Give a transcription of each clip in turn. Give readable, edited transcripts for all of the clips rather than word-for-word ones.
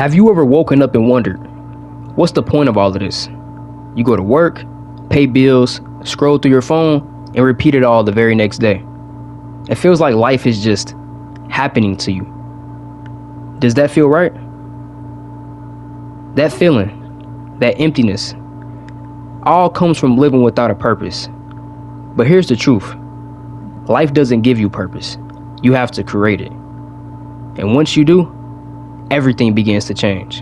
Have you ever woken up and wondered, what's the point of all of this? You go to work, pay bills, scroll through your phone, and repeat it all the very next day. It feels like life is just happening to you. Does that feel right? That feeling, that emptiness, all comes from living without a purpose. But here's the truth. Life doesn't give you purpose. You have to create it. And once you do, everything begins to change.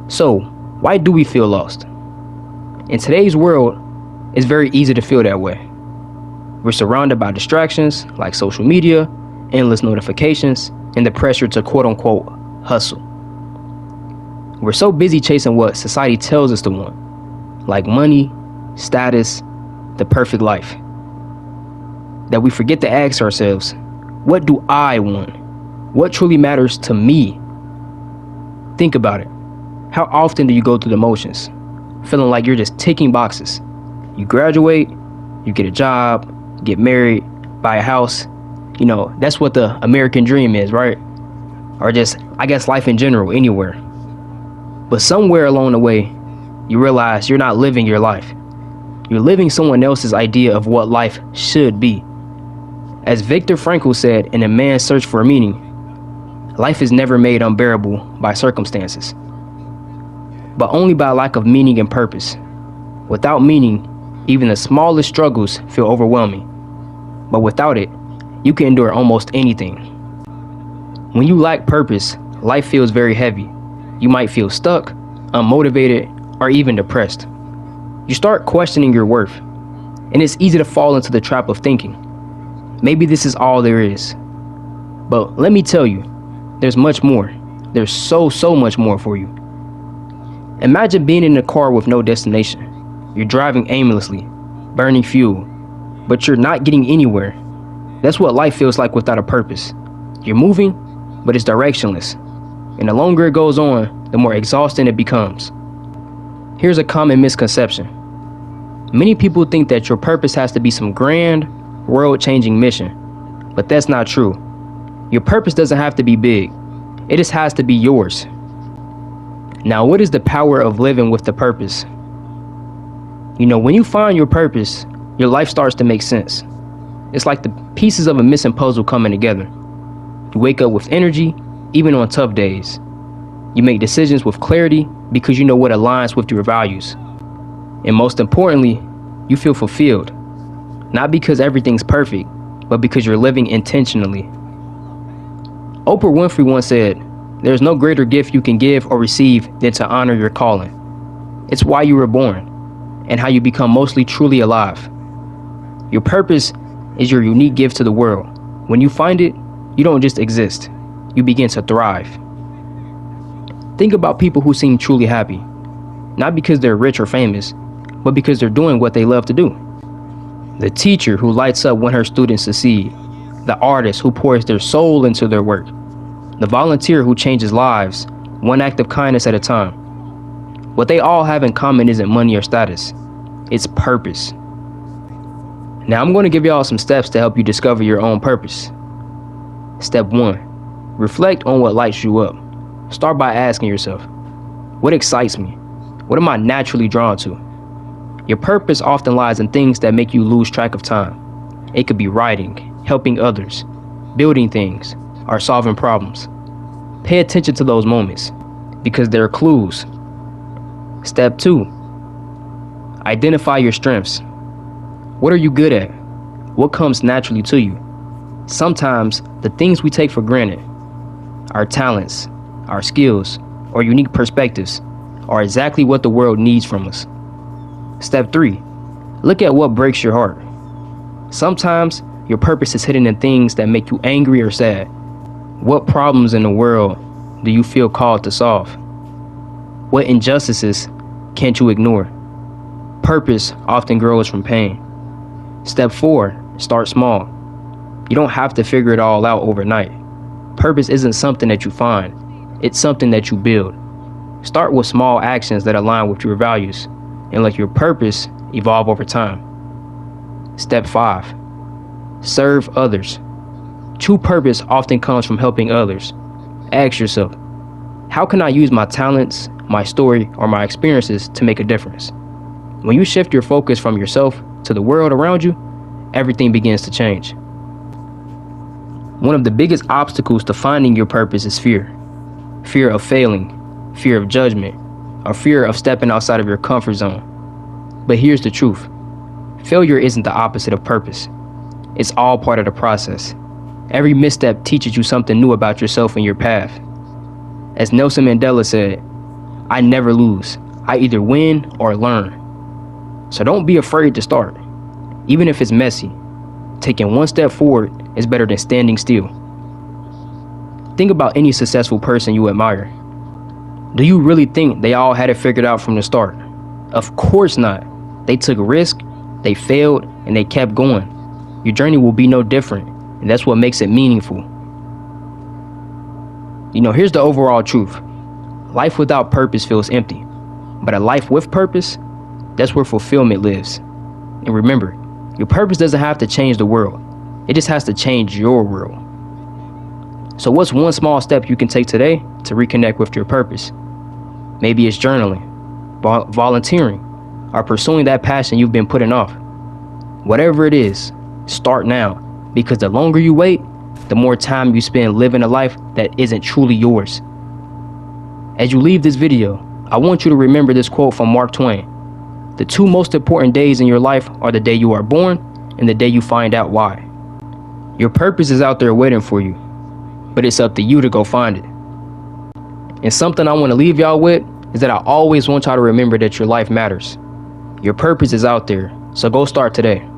So, why do we feel lost? In today's world, it's very easy to feel that way. We're surrounded by distractions like social media, endless notifications, and the pressure to quote-unquote hustle. We're so busy chasing what society tells us to want, like money, status, the perfect life, that we forget to ask ourselves, what do I want? What truly matters to me? Think about it. How often do you go through the motions, feeling like you're just ticking boxes? You graduate, you get a job, get married, buy a house. You know, that's what the American dream is, right? Or just, I guess, life in general, anywhere. But somewhere along the way, you realize you're not living your life. You're living someone else's idea of what life should be. As Viktor Frankl said in A Man's Search for Meaning, life is never made unbearable by circumstances, but only by lack of meaning and purpose. Without meaning, even the smallest struggles feel overwhelming. But without it, you can endure almost anything. When you lack purpose, life feels very heavy. You might feel stuck, unmotivated, or even depressed. You start questioning your worth, and it's easy to fall into the trap of thinking, maybe this is all there is. But let me tell you, there's much more. There's so much more for you. Imagine being in a car with no destination. You're driving aimlessly, burning fuel, but you're not getting anywhere. That's what life feels like without a purpose. You're moving, but it's directionless. And the longer it goes on, the more exhausting it becomes. Here's a common misconception. Many people think that your purpose has to be some grand, world-changing mission, but that's not true. Your purpose doesn't have to be big. It just has to be yours. Now, what is the power of living with the purpose? You know, when you find your purpose, your life starts to make sense. It's like the pieces of a missing puzzle coming together. You wake up with energy, even on tough days. You make decisions with clarity because you know what aligns with your values. And most importantly, you feel fulfilled. Not because everything's perfect, but because you're living intentionally. Oprah Winfrey once said, "There's no greater gift you can give or receive than to honor your calling." It's why you were born, and how you become mostly truly alive. Your purpose is your unique gift to the world. When you find it, you don't just exist, you begin to thrive. Think about people who seem truly happy, not because they're rich or famous, but because they're doing what they love to do. The teacher who lights up when her students succeed, the artist who pours their soul into their work, the volunteer who changes lives, one act of kindness at a time. What they all have in common isn't money or status, it's purpose. Now I'm going to give y'all some steps to help you discover your own purpose. Step 1, reflect on what lights you up. Start by asking yourself, what excites me? What am I naturally drawn to? Your purpose often lies in things that make you lose track of time. It could be writing, helping others, building things, or solving problems. Pay attention to those moments because they're clues. Step 2, identify your strengths. What are you good at? What comes naturally to you? Sometimes the things we take for granted, our talents, our skills, or unique perspectives, are exactly what the world needs from us. Step 3, look at what breaks your heart. Sometimes your purpose is hidden in things that make you angry or sad. What problems in the world do you feel called to solve? What injustices can't you ignore? Purpose often grows from pain. Step 4, start small. You don't have to figure it all out overnight. Purpose isn't something that you find, it's something that you build. Start with small actions that align with your values and let your purpose evolve over time. Step 5, serve others. True purpose often comes from helping others. Ask yourself, how can I use my talents, my story, or my experiences to make a difference? When you shift your focus from yourself to the world around you, everything begins to change. One of the biggest obstacles to finding your purpose is fear. Fear of failing, fear of judgment, or fear of stepping outside of your comfort zone. But here's the truth. Failure isn't the opposite of purpose. It's all part of the process. Every misstep teaches you something new about yourself and your path. As Nelson Mandela said, I never lose. I either win or learn. So don't be afraid to start. Even if it's messy, taking one step forward is better than standing still. Think about any successful person you admire. Do you really think they all had it figured out from the start? Of course not. They took risk, they failed, and they kept going. Your journey will be no different, and that's what makes it meaningful. Here's the overall truth. Life without purpose feels empty, but a life with purpose, that's where fulfillment lives. And remember, your purpose doesn't have to change the world. It just has to change your world. So what's one small step you can take today to reconnect with your purpose? Maybe it's journaling, volunteering, or pursuing that passion you've been putting off. Whatever it is, start now, because the longer you wait, the more time you spend living a life that isn't truly yours. As you leave this video, I want you to remember this quote from Mark Twain. The two most important days in your life are the day you are born and the day you find out why. Your purpose is out there waiting for you, but it's up to you to go find it. And something I want to leave y'all with is that I always want y'all to remember that your life matters. Your purpose is out there, so go start today.